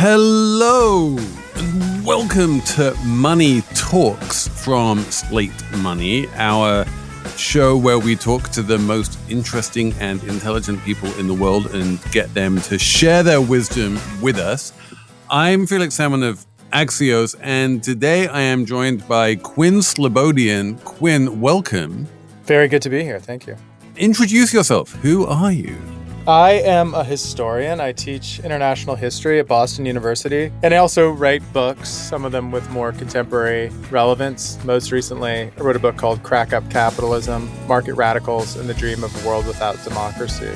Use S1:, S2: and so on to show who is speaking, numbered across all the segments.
S1: Hello, and welcome to Money Talks from Slate Money, our show where we talk to the most interesting and intelligent people in the world and get them to share their wisdom with us. I'm Felix Salmon of Axios, and today I am joined by Quinn Slobodian. Quinn, welcome.
S2: Very good to be here. Thank you.
S1: Introduce yourself. Who are you?
S2: I am a historian. I teach international history at Boston University, and I also write books, some of them with more contemporary relevance. Most recently, I wrote a book called Crack-Up Capitalism, Market Radicals, and the Dream of a World Without Democracy.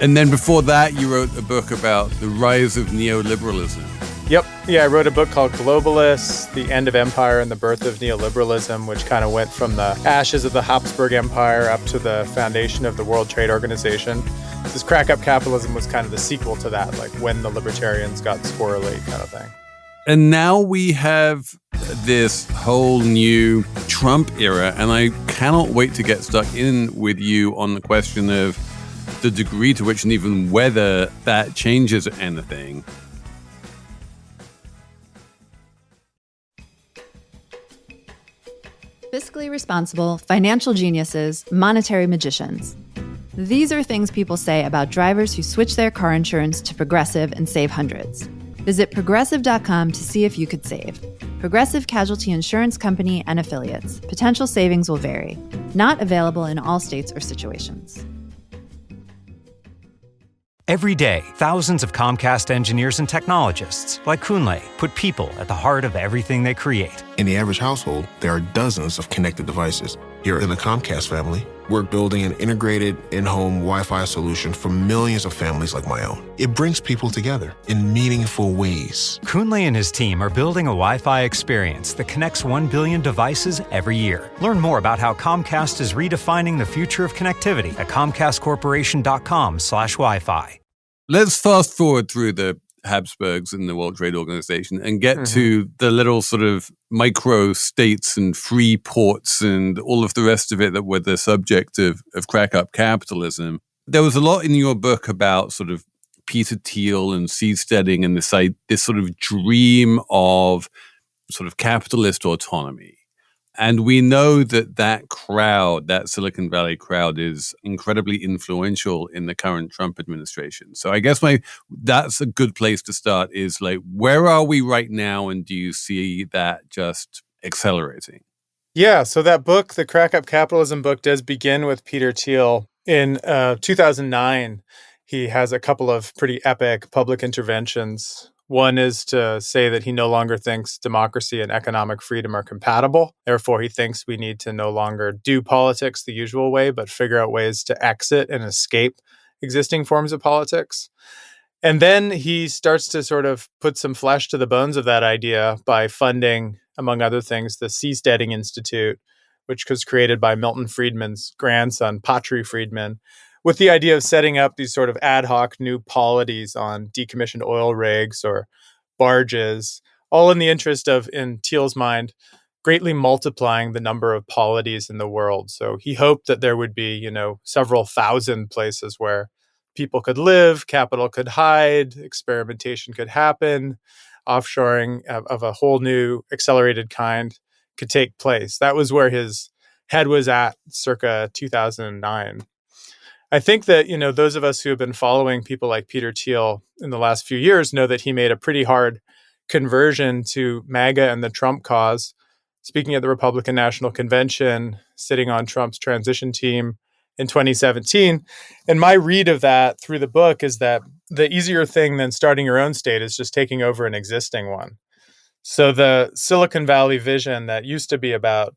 S1: And then before that, you wrote a book about the rise of neoliberalism.
S2: Yep. Yeah, I wrote a book called Globalists, The End of Empire and the Birth of Neoliberalism, which kind of went from the ashes of the Habsburg Empire up to the foundation of the World Trade Organization. This Crack-Up Capitalism was kind of the sequel to that, like when the libertarians got squirrely kind of thing.
S1: And now we have this whole new Trump era, and I cannot wait to get stuck in with you on the question of the degree to which and even whether that changes anything.
S3: Fiscally responsible, financial geniuses, monetary magicians. These are things people say about drivers who switch their car insurance to Progressive and save hundreds. Visit progressive.com to see if you could save. Progressive Casualty Insurance Company and Affiliates. Potential savings will vary. Not available in all states or situations.
S4: Every day, thousands of Comcast engineers and technologists, like Kunle, put people at the heart of everything they create.
S5: In the average household, there are dozens of connected devices. Here in the Comcast family, we're building an integrated in-home Wi-Fi solution for millions of families like my own. It brings people together in meaningful ways.
S4: Kunle and his team are building a Wi-Fi experience that connects 1 billion devices every year. Learn more about how Comcast is redefining the future of connectivity at comcastcorporation.com/Wi-Fi.
S1: Let's fast forward through the Habsburgs and the World Trade Organization and get to the little sort of micro states and free ports and all of the rest of it that were the subject of crack-up capitalism. There was a lot in your book about sort of Peter Thiel and seasteading and this sort of dream of sort of capitalist autonomy. And we know that crowd, that Silicon Valley crowd, is incredibly influential in the current Trump administration. So I guess that's a good place to start is like, where are we right now? And do you see that just accelerating?
S2: Yeah, so that book, the Crack-Up Capitalism book, does begin with Peter Thiel. In 2009, he has a couple of pretty epic public interventions. One is to say that he no longer thinks democracy and economic freedom are compatible. Therefore, he thinks we need to no longer do politics the usual way, but figure out ways to exit and escape existing forms of politics. And then he starts to sort of put some flesh to the bones of that idea by funding, among other things, the Seasteading Institute, which was created by Milton Friedman's grandson, Patri Friedman, with the idea of setting up these sort of ad hoc new polities on decommissioned oil rigs or barges, all in the interest of, in Thiel's mind, greatly multiplying the number of polities in the world. So he hoped that there would be, several thousand places where people could live, capital could hide, experimentation could happen, offshoring of a whole new accelerated kind could take place. That was where his head was at circa 2009. I think that, those of us who have been following people like Peter Thiel in the last few years know that he made a pretty hard conversion to MAGA and the Trump cause, speaking at the Republican National Convention, sitting on Trump's transition team in 2017. And my read of that through the book is that the easier thing than starting your own state is just taking over an existing one. So the Silicon Valley vision that used to be about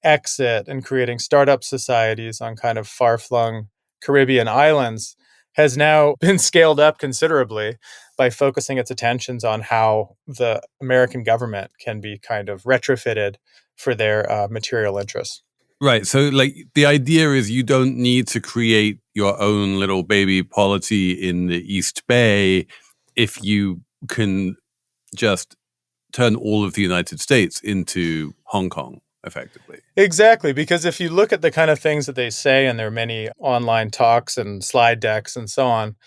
S2: exit and creating startup societies on kind of far-flung Caribbean islands has now been scaled up considerably by focusing its attentions on how the American government can be kind of retrofitted for their material interests.
S1: Right. So the idea is you don't need to create your own little baby polity in the East Bay if you can just turn all of the United States into Hong Kong. Effectively.
S2: Exactly, because if you look at the kind of things that they say in their many online talks and slide decks and so on,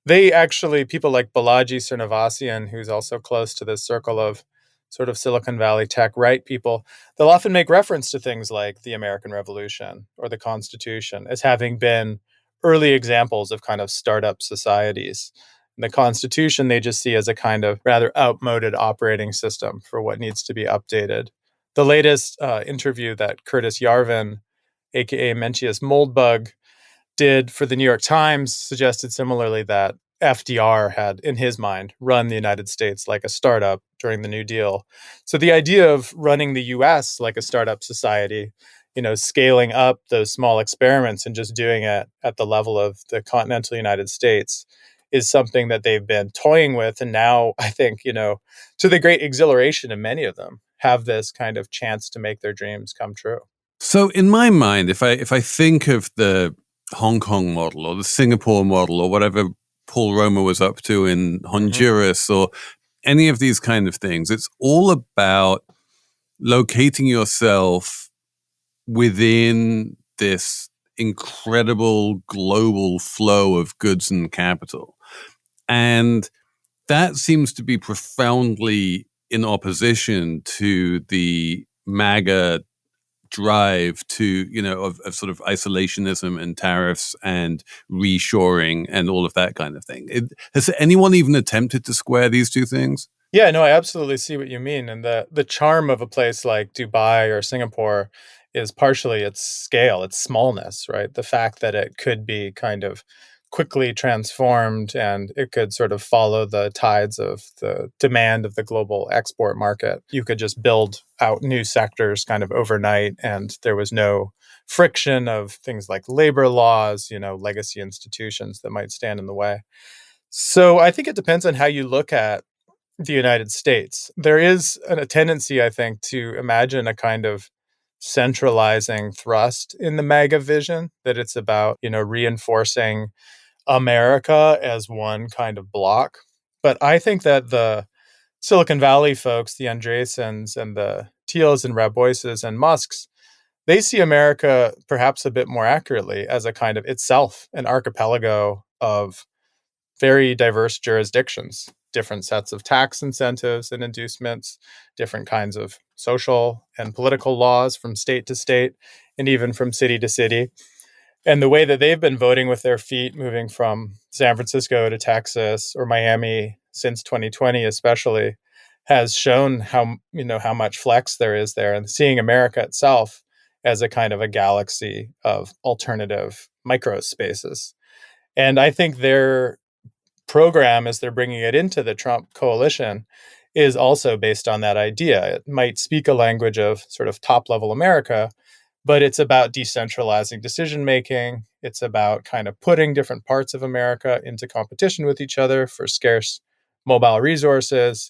S2: They actually, people like Balaji Srinivasan, who's also close to this circle of sort of Silicon Valley tech right people, they'll often make reference to things like the American Revolution or the Constitution as having been early examples of kind of startup societies. And the Constitution they just see as a kind of rather outmoded operating system for what needs to be updated. The latest interview that Curtis Yarvin, aka Mencius Moldbug, did for the New York Times suggested similarly that FDR had, in his mind, run the United States like a startup during the New Deal. So the idea of running the US like a startup society, scaling up those small experiments and just doing it at the level of the continental United States is something that they've been toying with. And now I think, to the great exhilaration of many of them, have this kind of chance to make their dreams come true.
S1: So in my mind, if I think of the Hong Kong model or the Singapore model or whatever Paul Romer was up to in Honduras or any of these kind of things, it's all about locating yourself within this incredible global flow of goods and capital. And that seems to be profoundly in opposition to the MAGA drive to, of sort of isolationism and tariffs and reshoring and all of that kind of thing. Has anyone even attempted to square these two things?
S2: Yeah, no, I absolutely see what you mean. And the charm of a place like Dubai or Singapore is partially its scale, its smallness, right? The fact that it could be kind of quickly transformed and it could sort of follow the tides of the demand of the global export market. You could just build out new sectors kind of overnight, and there was no friction of things like labor laws, legacy institutions that might stand in the way. So I think it depends on how you look at the United States. There is a tendency, I think, to imagine a kind of centralizing thrust in the MAGA vision, that it's about, reinforcing America as one kind of block. But I think that the Silicon Valley folks, the Andreessens and the Thiels and Raboises and Musks, they see America perhaps a bit more accurately as a kind of itself, an archipelago of very diverse jurisdictions, different sets of tax incentives and inducements, different kinds of social and political laws from state to state, and even from city to city. And the way that they've been voting with their feet, moving from San Francisco to Texas or Miami since 2020 especially, has shown how much flex there is there, and seeing America itself as a kind of a galaxy of alternative microspaces. And I think their program, as they're bringing it into the Trump coalition, is also based on that idea. It might speak a language of sort of top-level America, but it's about decentralizing decision-making. It's about kind of putting different parts of America into competition with each other for scarce mobile resources.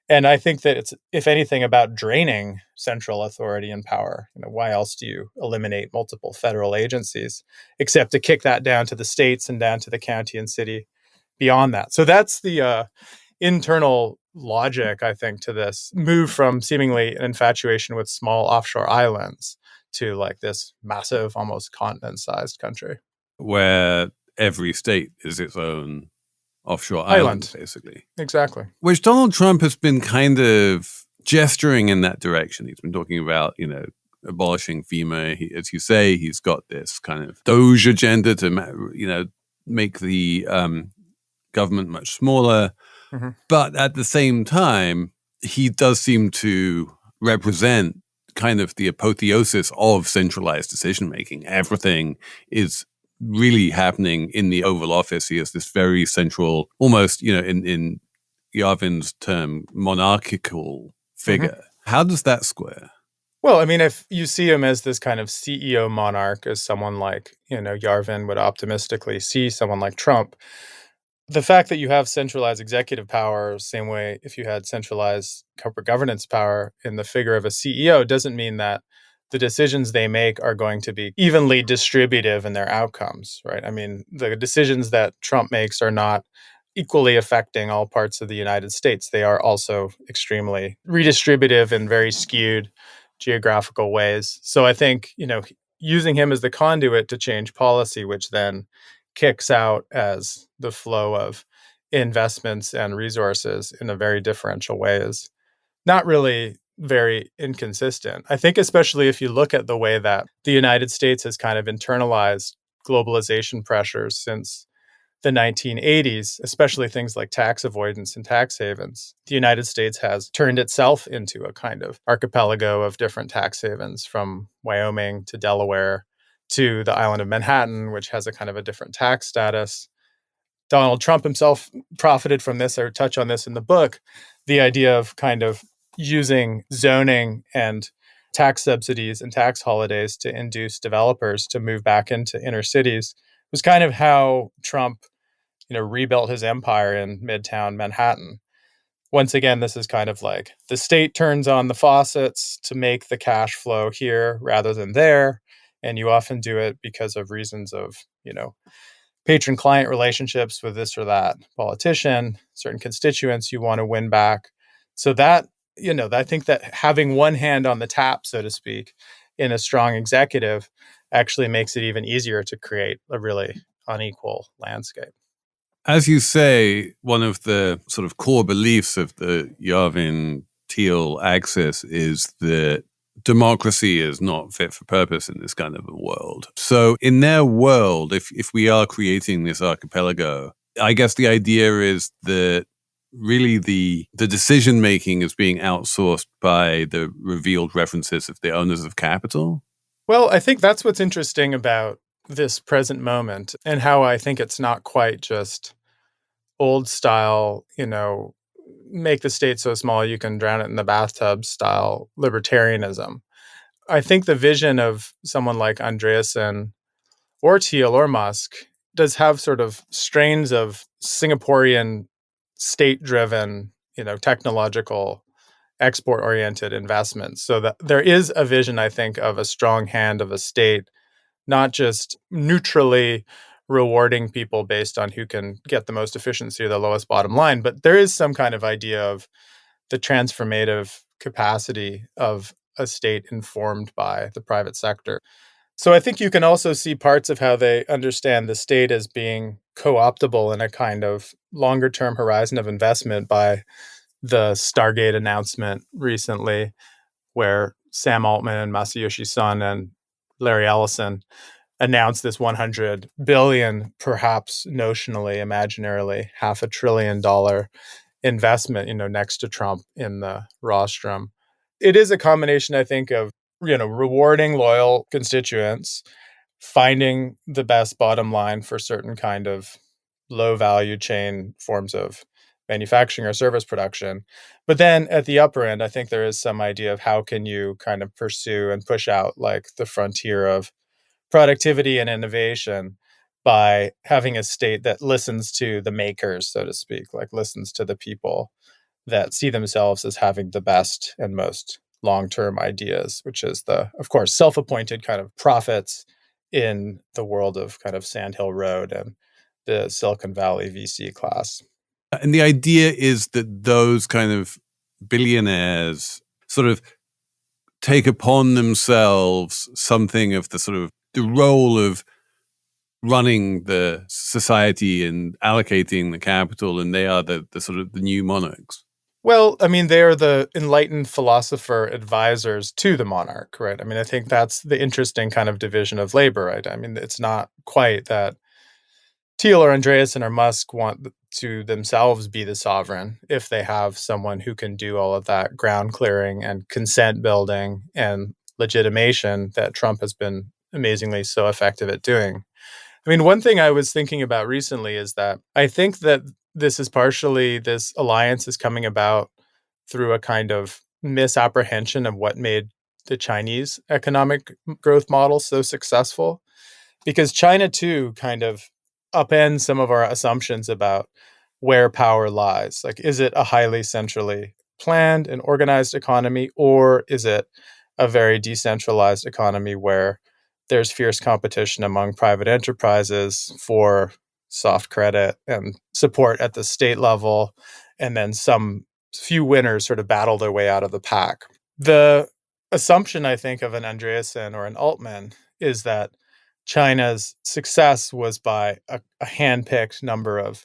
S2: And I think that it's, if anything, about draining central authority and power. Why else do you eliminate multiple federal agencies except to kick that down to the states and down to the county and city beyond that? So that's the internal logic, I think, to this move from seemingly an infatuation with small offshore islands to like this massive, almost continent-sized country.
S1: Where every state is its own offshore island, basically.
S2: Exactly.
S1: Which Donald Trump has been kind of gesturing in that direction. He's been talking about, abolishing FEMA. As you say, he's got this kind of Doge agenda to, make the government much smaller. Mm-hmm. But at the same time, he does seem to represent kind of the apotheosis of centralized decision-making. Everything is really happening in the Oval Office. He has this very central, almost, in Yarvin's term, monarchical figure. Mm-hmm. How does that square?
S2: Well, I mean, if you see him as this kind of CEO monarch, as someone like, Yarvin would optimistically see someone like Trump, the fact that you have centralized executive power, same way if you had centralized corporate governance power in the figure of a CEO, doesn't mean that the decisions they make are going to be evenly distributive in their outcomes, right? I mean, the decisions that Trump makes are not equally affecting all parts of the United States. They are also extremely redistributive in very skewed geographical ways. So I think, using him as the conduit to change policy, which then kicks out as the flow of investments and resources in a very differential way is not really very inconsistent. I think especially if you look at the way that the United States has kind of internalized globalization pressures since the 1980s, especially things like tax avoidance and tax havens. The United States has turned itself into a kind of archipelago of different tax havens, from Wyoming to Delaware to the island of Manhattan, which has a kind of a different tax status. Donald Trump himself profited from this. I touch on this in the book, the idea of kind of using zoning and tax subsidies and tax holidays to induce developers to move back into inner cities was kind of how Trump rebuilt his empire in Midtown Manhattan. Once again, this is kind of like the state turns on the faucets to make the cash flow here rather than there. And you often do it because of reasons of, patron-client relationships with this or that politician, certain constituents you want to win back. So that, I think that having one hand on the tap, so to speak, in a strong executive actually makes it even easier to create a really unequal landscape.
S1: As you say, one of the sort of core beliefs of the Yarvin Thiel axis is that democracy is not fit for purpose in this kind of a world. So in their world, if we are creating this archipelago, I guess the idea is that really the decision making is being outsourced by the revealed references of the owners of capital.
S2: Well, I think that's what's interesting about this present moment, and how I think it's not quite just old style, make the state so small you can drown it in the bathtub style libertarianism. I think the vision of someone like Andreessen or Thiel or Musk does have sort of strains of Singaporean state-driven, technological export-oriented investments. So that there is a vision, I think, of a strong hand of a state, not just neutrally rewarding people based on who can get the most efficiency or the lowest bottom line, but there is some kind of idea of the transformative capacity of a state informed by the private sector. So I think you can also see parts of how they understand the state as being co-optable in a kind of longer-term horizon of investment by the Stargate announcement recently, where Sam Altman and Masayoshi Son and Larry Ellison announced this $100 billion, perhaps notionally, imaginarily, $500 billion investment, next to Trump in the rostrum. It is a combination, I think, of, rewarding loyal constituents, finding the best bottom line for certain kind of low value chain forms of manufacturing or service production. But then at the upper end, I think there is some idea of how can you kind of pursue and push out like the frontier of productivity and innovation by having a state that listens to the makers, so to speak, like listens to the people that see themselves as having the best and most long-term ideas, which is the, of course, self-appointed kind of prophets in the world of kind of Sand Hill Road and the Silicon Valley VC class.
S1: And the idea is that those kind of billionaires sort of take upon themselves something of the sort of the role of running the society and allocating the capital, and they are the sort of the new monarchs.
S2: Well, I mean, they are the enlightened philosopher advisors to the monarch, right? I mean, I think that's the interesting kind of division of labor, right? I mean, it's not quite that Thiel or Andreessen or Musk want to themselves be the sovereign if they have someone who can do all of that ground clearing and consent building and legitimation that Trump has been amazingly so effective at doing. I mean, one thing I was thinking about recently is that I think that this alliance is coming about through a kind of misapprehension of what made the Chinese economic growth model so successful. Because China, too, kind of upends some of our assumptions about where power lies. Like, is it a highly centrally planned and organized economy, or is it a very decentralized economy where there's fierce competition among private enterprises for soft credit and support at the state level, and then some few winners sort of battle their way out of the pack? The assumption, I think, of an Andreessen or an Altman is that China's success was by a hand-picked number of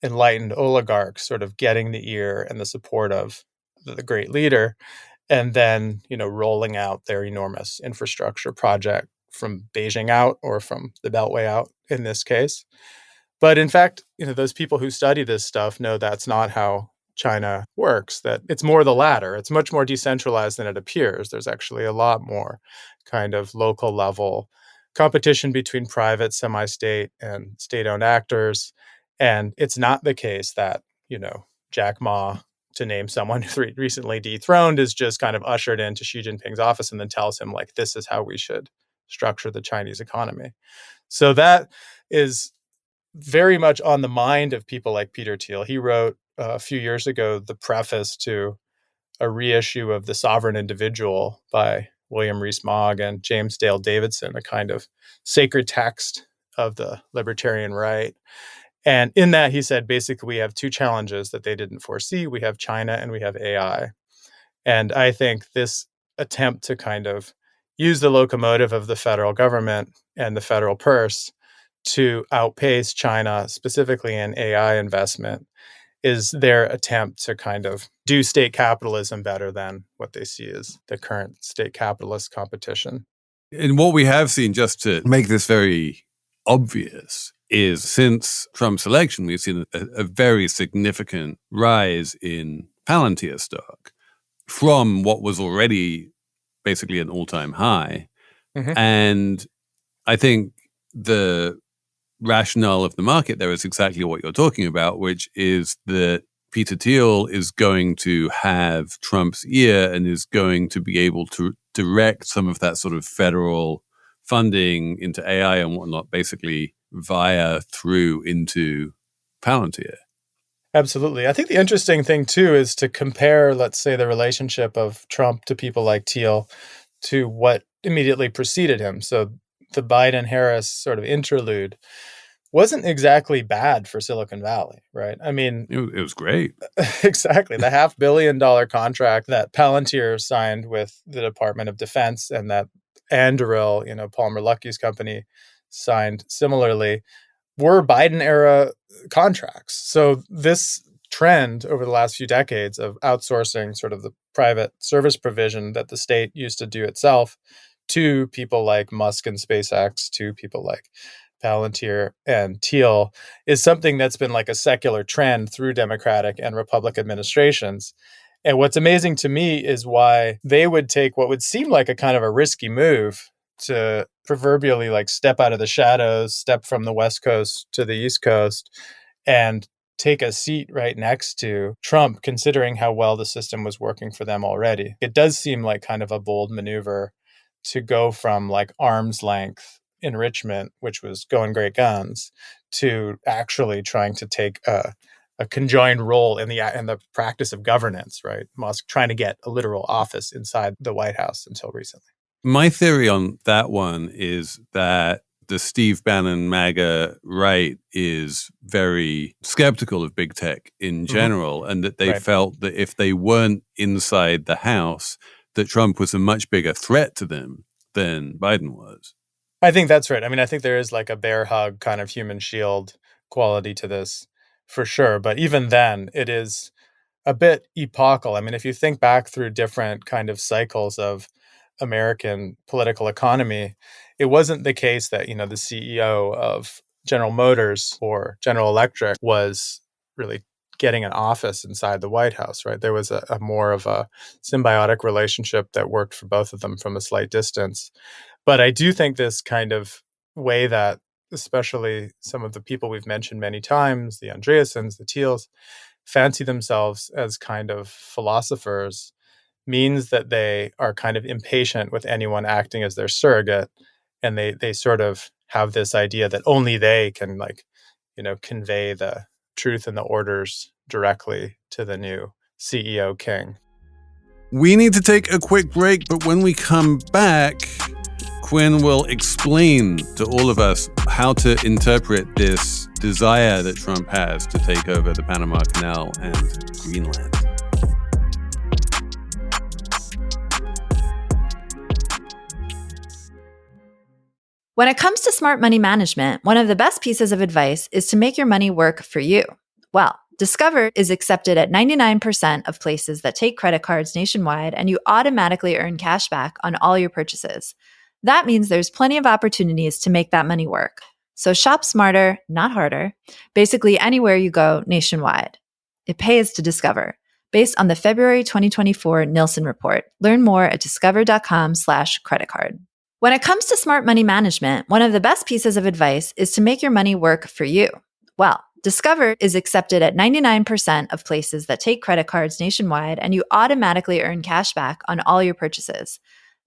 S2: enlightened oligarchs sort of getting the ear and the support of the great leader, and then, rolling out their enormous infrastructure project from Beijing out, or from the Beltway out in this case. But in fact, those people who study this stuff know that's not how China works, that it's more the latter. It's much more decentralized than it appears. There's actually a lot more kind of local level competition between private, semi-state, and state-owned actors. And it's not the case that, Jack Ma, to name someone who's recently dethroned, is just kind of ushered into Xi Jinping's office and then tells him, like, this is how we should structure the Chinese economy. So that is very much on the mind of people like Peter Thiel. He wrote a few years ago the preface to a reissue of The Sovereign Individual by William Rees-Mogg and James Dale Davidson, a kind of sacred text of the libertarian right. And in that, he said, basically, we have two challenges that they didn't foresee. We have China and we have AI. And I think this attempt to kind of use the locomotive of the federal government and the federal purse to outpace China, specifically in AI investment, is their attempt to kind of do state capitalism better than what they see as the current state capitalist competition.
S1: And what we have seen, just to make this very obvious, is since Trump's election, we've seen a very significant rise in Palantir stock from what was already basically an all-time high. Mm-hmm. And I think the rationale of the market there is exactly what you're talking about, which is that Peter Thiel is going to have Trump's ear and is going to be able to direct some of that sort of federal funding into AI and whatnot, basically through into Palantir.
S2: Absolutely. I think the interesting thing, too, is to compare, let's say, the relationship of Trump to people like Thiel to what immediately preceded him. So the Biden-Harris sort of interlude wasn't exactly bad for Silicon Valley, right? I mean,
S1: it was great.
S2: Exactly. The $500 million contract that Palantir signed with the Department of Defense, and that Anduril, Palmer Luckey's company, signed similarly, were Biden-era contracts. So this trend over the last few decades of outsourcing sort of the private service provision that the state used to do itself to people like Musk and SpaceX, to people like Palantir and Thiel, is something that's been like a secular trend through Democratic and Republican administrations. And what's amazing to me is why they would take what would seem like a kind of a risky move to proverbially like step out of the shadows, step from the West Coast to the East Coast, and take a seat right next to Trump, considering how well the system was working for them already. It does seem like kind of a bold maneuver to go from like arm's length enrichment, which was going great guns, to actually trying to take a conjoined role in the practice of governance, right? Musk trying to get a literal office inside the White House until recently.
S1: My theory on that one is that the Steve Bannon MAGA right is very skeptical of big tech in general, and that they felt that if they weren't inside the House, that Trump was a much bigger threat to them than Biden was.
S2: I think that's right. I mean, I think there is like a bear hug kind of human shield quality to this for sure. But even then, it is a bit epochal. I mean, if you think back through different kind of cycles of American political economy, it wasn't the case that, the CEO of General Motors or General Electric was really getting an office inside the White House, right? There was a more of a symbiotic relationship that worked for both of them from a slight distance. But I do think this kind of way that especially some of the people we've mentioned many times, the Andreessens, the Thiels, fancy themselves as kind of philosophers means that they are kind of impatient with anyone acting as their surrogate. And they sort of have this idea that only they can convey the truth and the orders directly to the new CEO king.
S1: We need to take a quick break, but when we come back, Quinn will explain to all of us how to interpret this desire that Trump has to take over the Panama Canal and Greenland.
S3: When it comes to smart money management, one of the best pieces of advice is to make your money work for you. Well, Discover is accepted at 99% of places that take credit cards nationwide, and you automatically earn cash back on all your purchases. That means there's plenty of opportunities to make that money work. So shop smarter, not harder, basically anywhere you go nationwide. It pays to Discover. Based on the February 2024 Nielsen report. Learn more at discover.com/credit card. When it comes to smart money management, one of the best pieces of advice is to make your money work for you. Well, Discover is accepted at 99% of places that take credit cards nationwide, and you automatically earn cash back on all your purchases.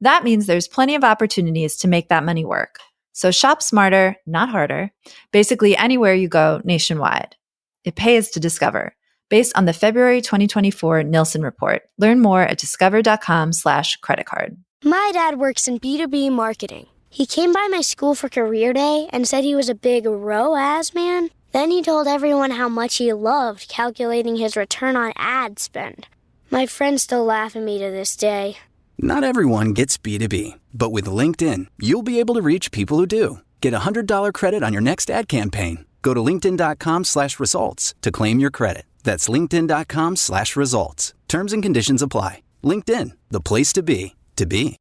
S3: That means there's plenty of opportunities to make that money work. So shop smarter, not harder, basically anywhere you go nationwide. It pays to Discover. Based on the February 2024 Nielsen report. Learn more at discover.com/credit card.
S6: My dad works in B2B marketing. He came by my school for career day and said he was a big ROAS man. Then he told everyone how much he loved calculating his return on ad spend. My friends still laugh at me to this day.
S7: Not everyone gets B2B, but with LinkedIn, you'll be able to reach people who do. Get a $100 credit on your next ad campaign. Go to linkedin.com/results to claim your credit. That's linkedin.com/results. Terms and conditions apply. LinkedIn, the place to be, to be.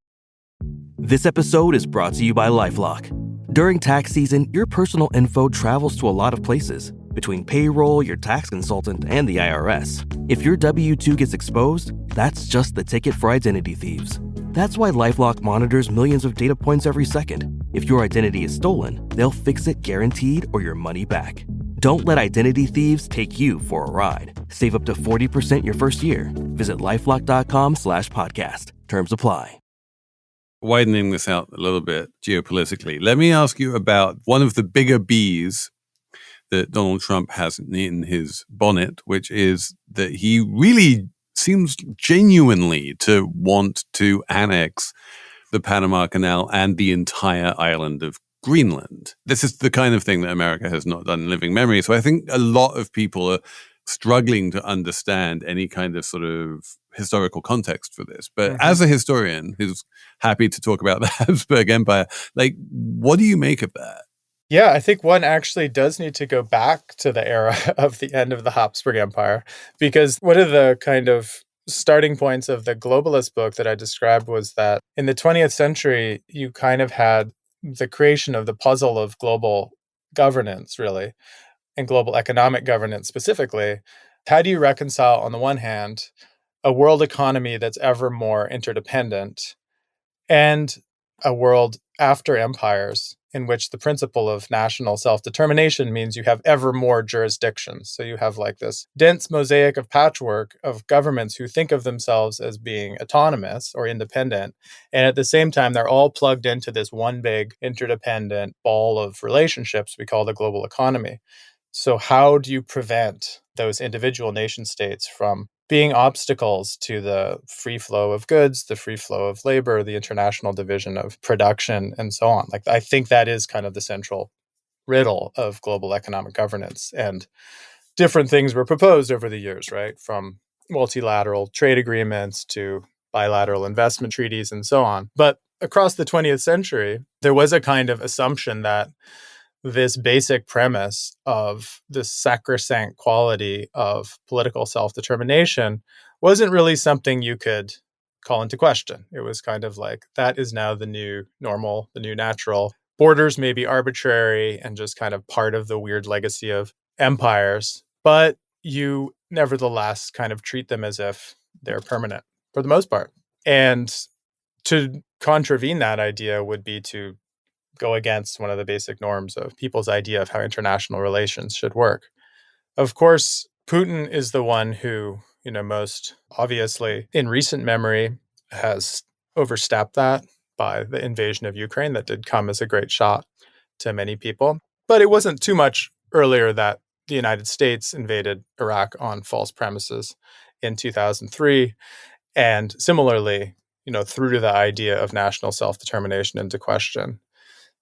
S8: This episode is brought to you by LifeLock. During tax season, your personal info travels to a lot of places. Between payroll, your tax consultant, and the IRS. If your W-2 gets exposed, that's just the ticket for identity thieves. That's why LifeLock monitors millions of data points every second. If your identity is stolen, they'll fix it guaranteed or your money back. Don't let identity thieves take you for a ride. Save up to 40% your first year. Visit LifeLock.com/podcast. Terms apply.
S1: Widening this out a little bit geopolitically, let me ask you about one of the bigger bees that Donald Trump has in his bonnet, which is that he really seems genuinely to want to annex the Panama Canal and the entire island of Greenland. This is the kind of thing that America has not done in living memory. So I think a lot of people are struggling to understand any kind of sort of historical context for this. But as a historian who's happy to talk about the Habsburg Empire, like, what do you make of that?
S2: Yeah, I think one actually does need to go back to the era of the end of the Habsburg Empire, because one of the kind of starting points of the globalist book that I described was that in the 20th century, you kind of had the creation of the puzzle of global governance, really, and global economic governance specifically. How do you reconcile, on the one hand, a world economy that's ever more interdependent and a world after empires in which the principle of national self-determination means you have ever more jurisdictions. So you have like this dense mosaic of patchwork of governments who think of themselves as being autonomous or independent. And at the same time, they're all plugged into this one big interdependent ball of relationships we call the global economy. So how do you prevent those individual nation states from being obstacles to the free flow of goods, the free flow of labor, the international division of production, and so on? Like, I think that is kind of the central riddle of global economic governance. And different things were proposed over the years, right? From multilateral trade agreements to bilateral investment treaties and so on. But across the 20th century, there was a kind of assumption that this basic premise of the sacrosanct quality of political self-determination wasn't really something you could call into question. It was kind of like, that is now the new normal, the new natural. Borders may be arbitrary and just kind of part of the weird legacy of empires, but you nevertheless kind of treat them as if they're permanent for the most part. And to contravene that idea would be to go against one of the basic norms of people's idea of how international relations should work. Of course, Putin is the one who, most obviously in recent memory has overstepped that by the invasion of Ukraine. That did come as a great shock to many people. But it wasn't too much earlier that the United States invaded Iraq on false premises in 2003. And similarly, threw to the idea of national self-determination into question.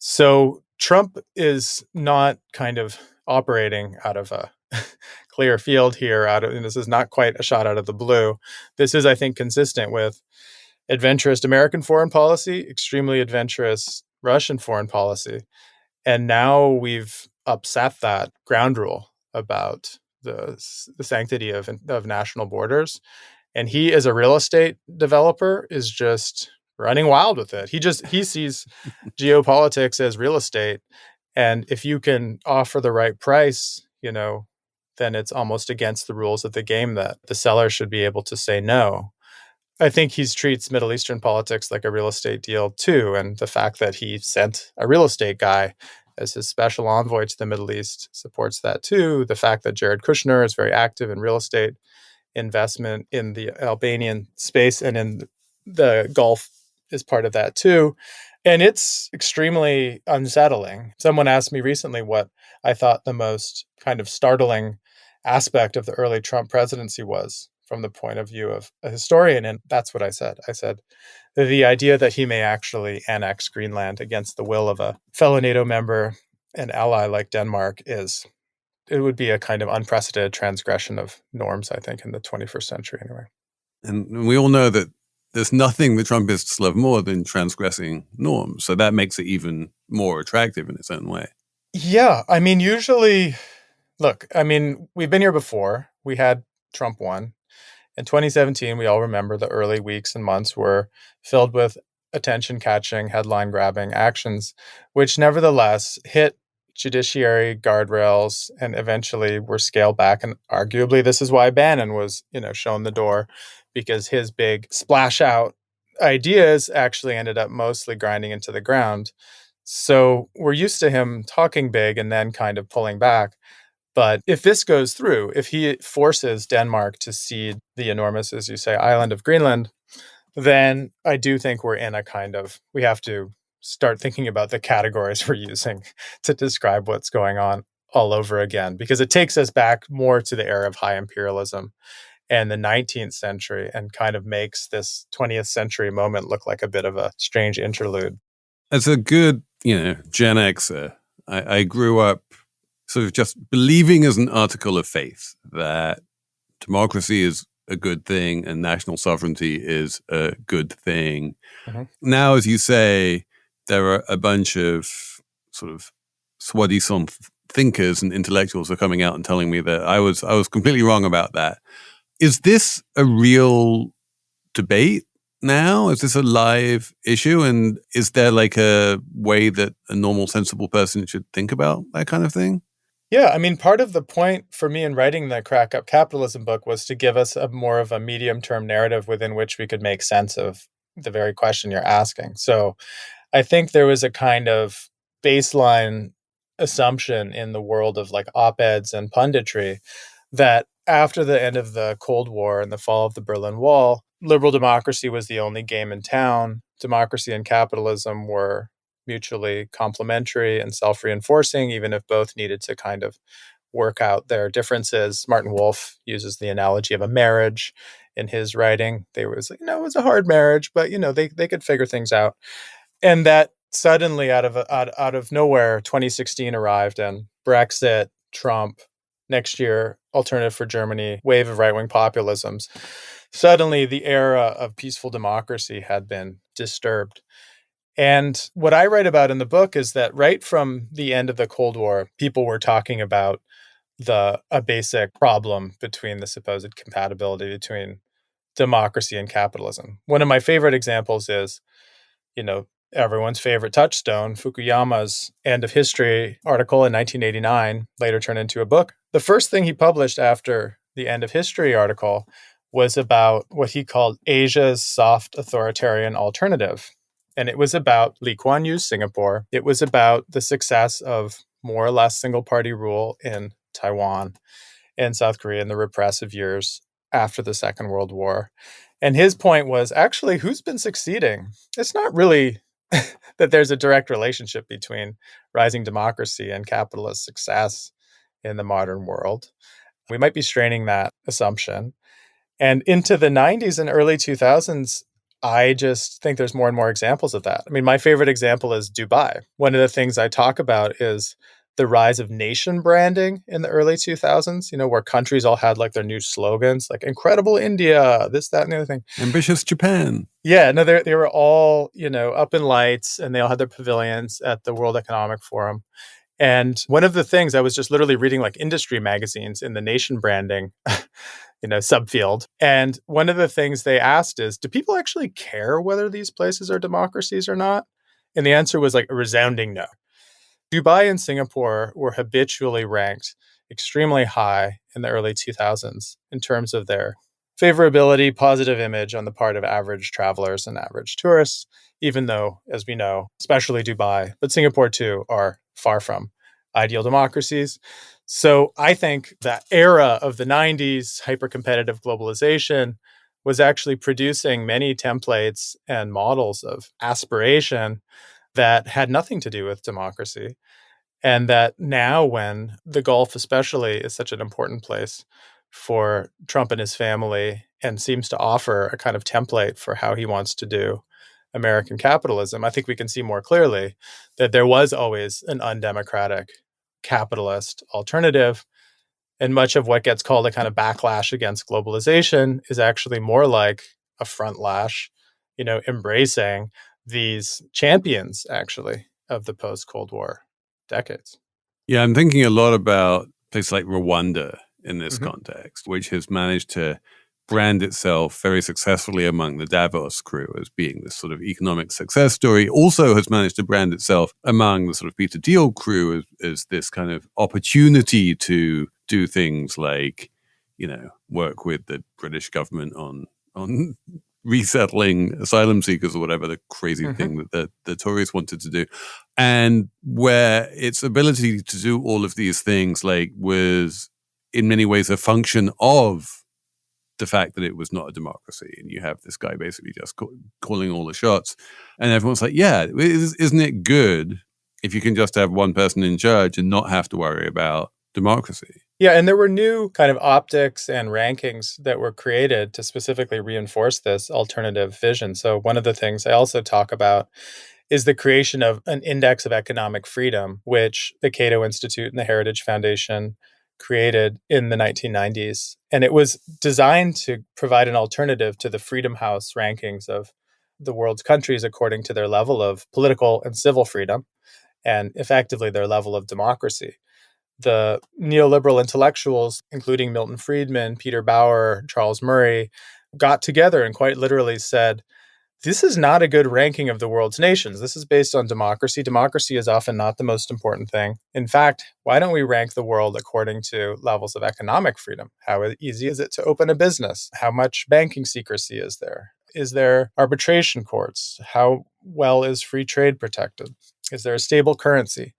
S2: So Trump is not kind of operating out of a clear field here. And this is not quite a shot out of the blue. This is, I think, consistent with adventurous American foreign policy, extremely adventurous Russian foreign policy. And now we've upset that ground rule about the sanctity of national borders. And he, as a real estate developer, is just running wild with it. He sees geopolitics as real estate. And if you can offer the right price, then it's almost against the rules of the game that the seller should be able to say no. I think he treats Middle Eastern politics like a real estate deal too. And the fact that he sent a real estate guy as his special envoy to the Middle East supports that too. The fact that Jared Kushner is very active in real estate investment in the Albanian space and in the Gulf is part of that too. And it's extremely unsettling. Someone asked me recently what I thought the most kind of startling aspect of the early Trump presidency was from the point of view of a historian. And that's what I said. I said, the idea that he may actually annex Greenland against the will of a fellow NATO member and ally like Denmark it would be a kind of unprecedented transgression of norms, I think, in the 21st century anyway.
S1: And we all know that there's nothing that Trumpists love more than transgressing norms. So that makes it even more attractive in its own way.
S2: Yeah. I mean, usually, look, we've been here before. We had Trump 1. In 2017, we all remember the early weeks and months were filled with attention-catching, headline-grabbing actions, which nevertheless hit judiciary guardrails and eventually were scaled back. And arguably, this is why Bannon was, shown the door, because his big splash out ideas actually ended up mostly grinding into the ground. So we're used to him talking big and then kind of pulling back. But if this goes through, if he forces Denmark to cede the enormous, as you say, island of Greenland, then I do think we're in we have to start thinking about the categories we're using to describe what's going on all over again, because it takes us back more to the era of high imperialism and the 19th century and kind of makes this 20th century moment look like a bit of a strange interlude.
S1: As a good, Gen Xer, I grew up sort of just believing as an article of faith that democracy is a good thing and national sovereignty is a good thing. Mm-hmm. Now, as you say, there are a bunch of sort of soi-disant thinkers and intellectuals are coming out and telling me that I was completely wrong about that. Is this a real debate now? Is this a live issue? And is there like a way that a normal, sensible person should think about that kind of thing?
S2: Yeah, part of the point for me in writing the Crack-Up Capitalism book was to give us more of a medium-term narrative within which we could make sense of the very question you're asking. So I think there was a kind of baseline assumption in the world of like op-eds and punditry that after the end of the Cold War and the fall of the Berlin Wall, liberal democracy was the only game in town. Democracy and capitalism were mutually complementary and self-reinforcing, even if both needed to kind of work out their differences. Martin Wolf uses the analogy of a marriage in his writing. They was like, it was a hard marriage, but they could figure things out. And that suddenly out of nowhere, 2016 arrived and Brexit, Trump, next year, Alternative for Germany, wave of right-wing populisms. Suddenly the era of peaceful democracy had been disturbed. And what I write about in the book is that right from the end of the Cold War, people were talking about a basic problem between the supposed compatibility between democracy and capitalism. One of my favorite examples is, everyone's favorite touchstone, Fukuyama's End of History article in 1989, later turned into a book. The first thing he published after the End of History article was about what he called Asia's soft authoritarian alternative. And it was about Lee Kuan Yew's Singapore. It was about the success of more or less single-party rule in Taiwan and South Korea in the repressive years after the Second World War. And his point was, actually, who's been succeeding? It's not really that there's a direct relationship between rising democracy and capitalist success in the modern world. We might be straining that assumption. And into the 90s and early 2000s, I just think there's more and more examples of that. My favorite example is Dubai. One of the things I talk about is the rise of nation branding in the early 2000s, where countries all had like their new slogans, like incredible India, this, that, and the other thing.
S1: Ambitious Japan.
S2: Yeah, no, they were all, up in lights and they all had their pavilions at the World Economic Forum. And one of the things, I was just literally reading like industry magazines in the nation branding, subfield. And one of the things they asked is, do people actually care whether these places are democracies or not? And the answer was like a resounding no. Dubai and Singapore were habitually ranked extremely high in the early 2000s in terms of their favorability, positive image on the part of average travelers and average tourists, even though, as we know, especially Dubai, but Singapore too, are far from ideal democracies. So I think that era of the 90s, hyper-competitive globalization, was actually producing many templates and models of aspiration that had nothing to do with democracy. And that now, when the Gulf especially is such an important place for Trump and his family and seems to offer a kind of template for how he wants to do American capitalism, I think we can see more clearly that there was always an undemocratic capitalist alternative. And much of what gets called a kind of backlash against globalization is actually more like a front lash, embracing these champions, actually, of the post-Cold War decades.
S1: Yeah, I'm thinking a lot about places like Rwanda in this context, which has managed to brand itself very successfully among the Davos crew as being this sort of economic success story. Also has managed to brand itself among the sort of Peter Thiel crew as this kind of opportunity to do things like, work with the British government on resettling asylum seekers or whatever the crazy thing that the Tories wanted to do. And where its ability to do all of these things was in many ways a function of the fact that it was not a democracy. And you have this guy basically just calling all the shots. And everyone's like, yeah, isn't it good if you can just have one person in charge and not have to worry about democracy?
S2: Yeah, and there were new kind of optics and rankings that were created to specifically reinforce this alternative vision. So one of the things I also talk about is the creation of an index of economic freedom, which the Cato Institute and the Heritage Foundation created in the 1990s. And it was designed to provide an alternative to the Freedom House rankings of the world's countries according to their level of political and civil freedom and effectively their level of democracy. The neoliberal intellectuals, including Milton Friedman, Peter Bauer, Charles Murray, got together and quite literally said, this is not a good ranking of the world's nations. This is based on democracy. Democracy is often not the most important thing. In fact, why don't we rank the world according to levels of economic freedom? How easy is it to open a business? How much banking secrecy is there? Is there arbitration courts? How well is free trade protected? Is there a stable currency?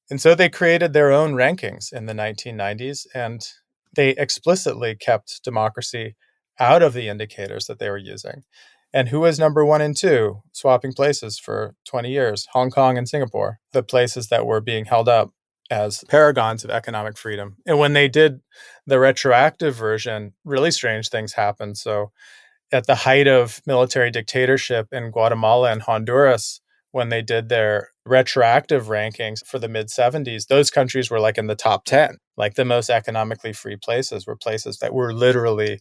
S2: And so they created their own rankings in the 1990s, and they explicitly kept democracy out of the indicators that they were using. And who was number 1 and 2, swapping places for 20 years? Hong Kong and Singapore, the places that were being held up as paragons of economic freedom. And when they did the retroactive version, really strange things happened. So at the height of military dictatorship in Guatemala and Honduras, when they did their retroactive rankings for the mid-70s, those countries were like in the top 10. Like the most economically free places were places that were literally,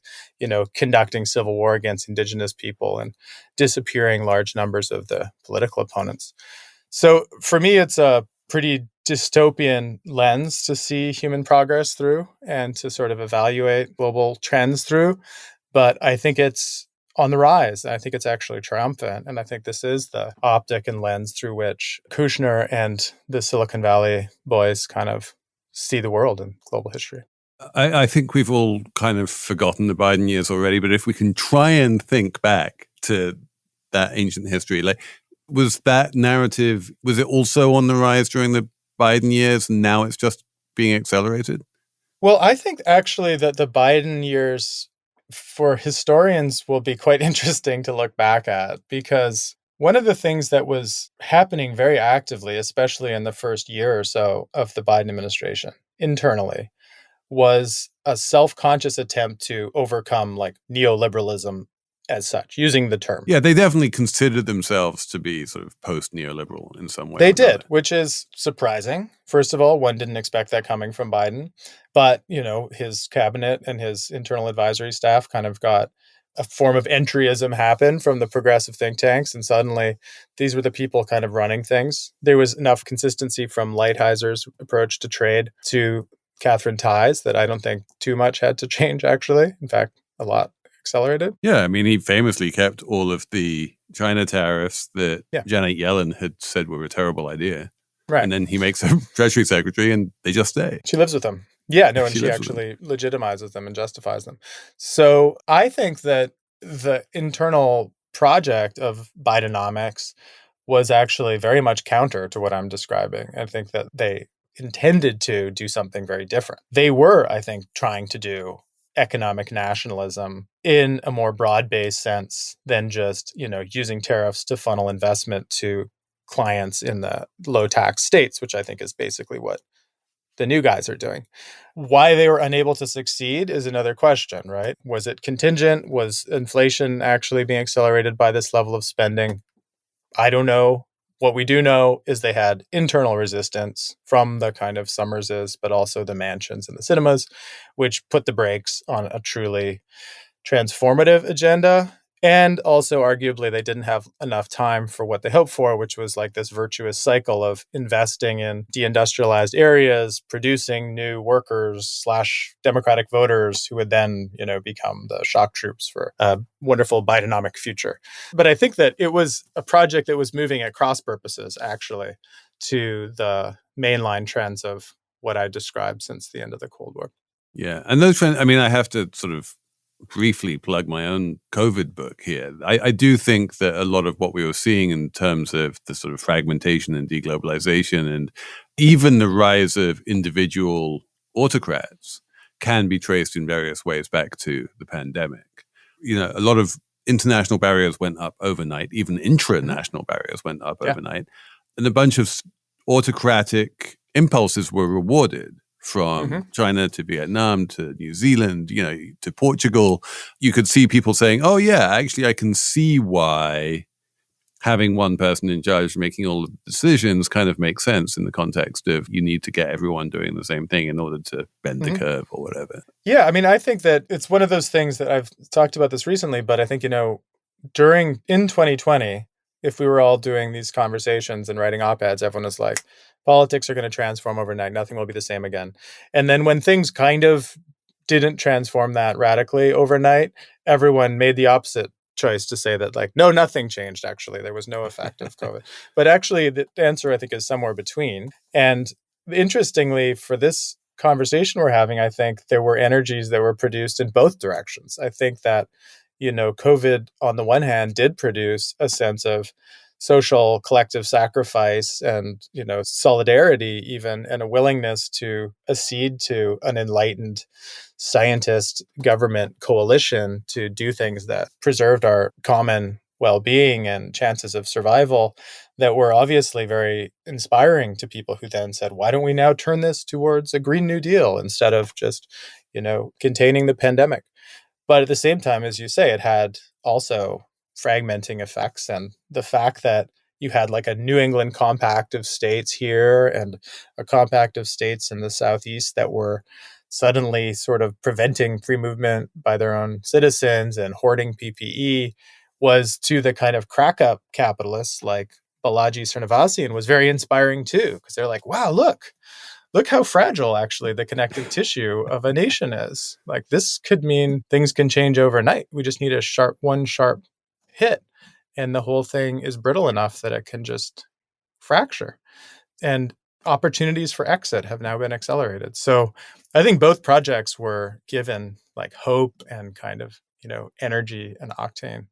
S2: conducting civil war against indigenous people and disappearing large numbers of the political opponents. So for me, it's a pretty dystopian lens to see human progress through and to sort of evaluate global trends through. But I think it's on the rise. I think it's actually triumphant. And I think this is the optic and lens through which Kushner and the Silicon Valley boys kind of see the world in global history.
S1: I think we've all kind of forgotten the Biden years already, but if we can try and think back to that ancient history, was that narrative, was it also on the rise during the Biden years and now it's just being accelerated?
S2: Well, I think actually that the Biden years for historians will be quite interesting to look back at, because one of the things that was happening very actively, especially in the first year or so of the Biden administration internally, was a self-conscious attempt to overcome neoliberalism as such, using the term.
S1: Yeah, they definitely considered themselves to be sort of post-neoliberal in some way.
S2: They did, which is surprising. First of all, one didn't expect that coming from Biden. But, his cabinet and his internal advisory staff kind of got a form of entryism happen from the progressive think tanks. And suddenly these were the people kind of running things. There was enough consistency from Lighthizer approach to trade to Catherine Tai's that I don't think too much had to change, actually. In fact, a lot accelerated.
S1: Yeah, I mean, he famously kept all of the China tariffs that Janet Yellen had said were a terrible idea.
S2: Right.
S1: And then he makes her Treasury Secretary and they just stay.
S2: She lives with them. Yeah, no, and she actually legitimizes them and justifies them. So I think that the internal project of Bidenomics was actually very much counter to what I'm describing. I think that they intended to do something very different. They were, I think, trying to do economic nationalism in a more broad-based sense than just, using tariffs to funnel investment to clients in the low-tax states, which I think is basically what the new guys are doing. Why they were unable to succeed is another question, right? Was it contingent? Was inflation actually being accelerated by this level of spending? I don't know. What we do know is they had internal resistance from the kind of Summerses, but also the Manchins and the cinemas, which put the brakes on a truly transformative agenda. And also, arguably, they didn't have enough time for what they hoped for, which was like this virtuous cycle of investing in deindustrialized areas, producing new workers / democratic voters who would then, become the shock troops for a wonderful Bidenomic future. But I think that it was a project that was moving at cross purposes, actually, to the mainline trends of what I described since the end of the Cold War.
S1: Yeah. And those trends, I mean, I have to sort of briefly plug my own COVID book here. I do think that a lot of what we were seeing in terms of the sort of fragmentation and deglobalization and even the rise of individual autocrats can be traced in various ways back to the pandemic. A lot of international barriers went up overnight, even intranational barriers went up overnight, and a bunch of autocratic impulses were rewarded. From China to Vietnam to New Zealand, to Portugal, you could see people saying, oh, yeah, actually, I can see why having one person in charge making all of the decisions kind of makes sense in the context of you need to get everyone doing the same thing in order to bend the curve or whatever.
S2: Yeah, I mean, I think that it's one of those things that I've talked about this recently, but I think, in 2020, if we were all doing these conversations and writing op-eds, everyone was like, politics are going to transform overnight. Nothing will be the same again. And then when things kind of didn't transform that radically overnight, everyone made the opposite choice to say that, no, nothing changed, actually. There was no effect of COVID. But actually, the answer, I think, is somewhere between. And interestingly, for this conversation we're having, I think there were energies that were produced in both directions. I think that, COVID, on the one hand, did produce a sense of social collective sacrifice and, solidarity even, and a willingness to accede to an enlightened scientist government coalition to do things that preserved our common well-being and chances of survival that were obviously very inspiring to people who then said, why don't we now turn this towards a Green New Deal instead of just, containing the pandemic? But at the same time, as you say, it had also fragmenting effects, and the fact that you had a New England compact of states here and a compact of states in the Southeast that were suddenly sort of preventing free movement by their own citizens and hoarding PPE was, to the kind of crack-up capitalists like Balaji Srinivasan, was very inspiring too, because they're like, wow, look how fragile actually the connective tissue of a nation is. This could mean things can change overnight. We just need one sharp hit, and the whole thing is brittle enough that it can just fracture. And opportunities for exit have now been accelerated. So I think both projects were given hope and kind of, energy and octane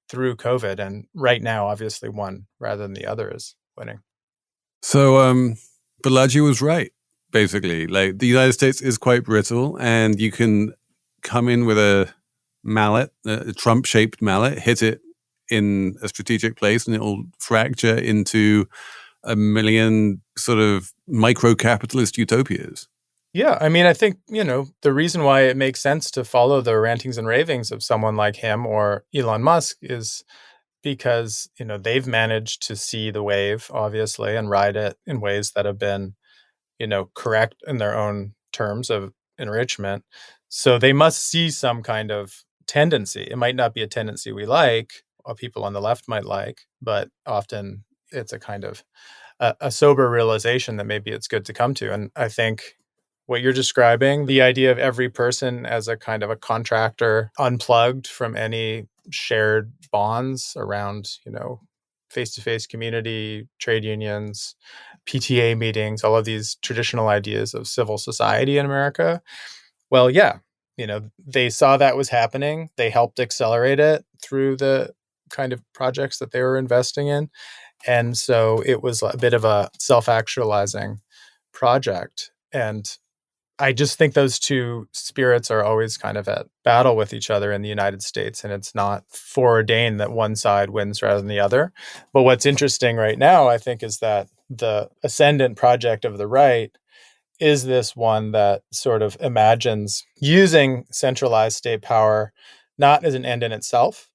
S2: through COVID. And right now, obviously, one rather than the other is winning.
S1: So Balaji was right, basically. The United States is quite brittle, and you can come in with a mallet, a Trump-shaped mallet, hit it in a strategic place, and it'll fracture into a million sort of micro-capitalist utopias.
S2: Yeah, I mean, I think, the reason why it makes sense to follow the rantings and ravings of someone like him or Elon Musk is because, they've managed to see the wave, obviously, and ride it in ways that have been, correct in their own terms of enrichment. So they must see some kind of tendency. It might not be a tendency we like, or people on the left might like, but often it's a kind of a sober realization that maybe it's good to come to. And I think what you're describing, the idea of every person as a kind of a contractor, unplugged from any shared bonds around, face-to-face community, trade unions, PTA meetings, all of these traditional ideas of civil society in America. Well, yeah, they saw that was happening. They helped accelerate it through the kind of projects that they were investing in. And so it was a bit of a self-actualizing project. And I just think those two spirits are always kind of at battle with each other in the United States, and it's not foreordained that one side wins rather than the other. But what's interesting right now, I think, is that the ascendant project of the right is this one that sort of imagines using centralized state power not as an end in itself,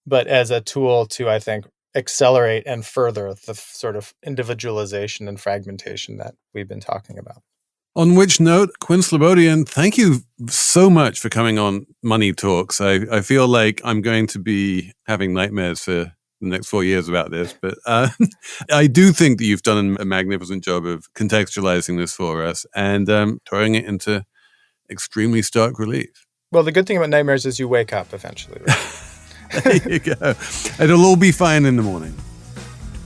S2: but as a tool to, I think, accelerate and further the sort of individualization and fragmentation that we've been talking about.
S1: On which note, Quinn Slobodian, thank you so much for coming on Money Talks. I feel like I'm going to be having nightmares for the next 4 years about this, but I do think that you've done a magnificent job of contextualizing this for us and throwing it into extremely stark relief.
S2: Well, the good thing about nightmares is you wake up eventually, right?
S1: There you go. It'll all be fine in the morning.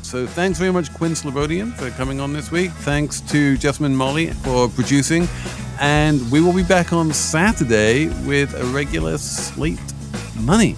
S1: So thanks very much, Quinn Slobodian, for coming on this week. Thanks to Jessamine Molli for producing. And we will be back on Saturday with a regular Slate Money.